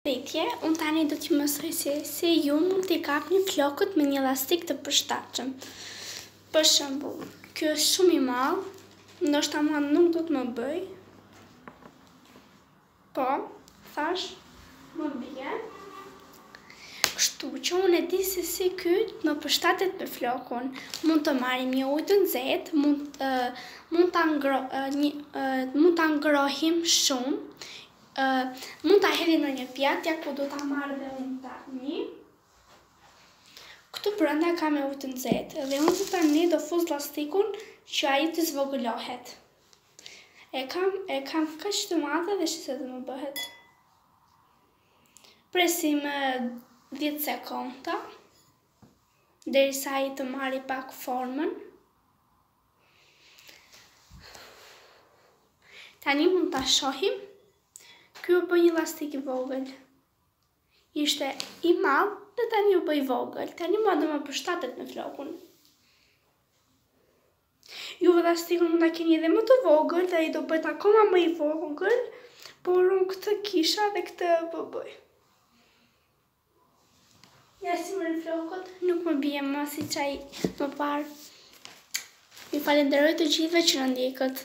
Unë tani do t'ju mësoj se ju mund t'i kapni flokët me një elastik të përshtatshëm. Për shembull, ky është shumë i madh, ndoshta mua nuk do t'më bëj. Po, thash, më bie. Kështu që unë e di se si ky më përshtatet me flokun. Mund të marrim një ujë të nxehtë, mund ta ngrohim shumë. Mund ta hedhim në një pjatë, ja ku do ta marr dhe unë tani. Këtu brenda kam ujë të nxehtë dhe unë tani do fuz lastikun që ai të zvogëlohet. E kam kaq të madhe dhe shisa do më bëhet. Presim 10 sekonda derisa ai të marrë pak formën. Tani mund ta shohim. Ky u bë një lastik i vogël. Ishte i madh dhe tani u bë i vogël. Tani mua do më përshtatet me flokun. Ju lastikun mund ta keni edhe më të vogël dhe ai do bëhet akoma më i vogël, por unë këtë kisha dhe këtë po bëj. Ja si më flokët, nuk më bie më siç ai më parë. Ju falenderoj të gjithëve që na ndjekët.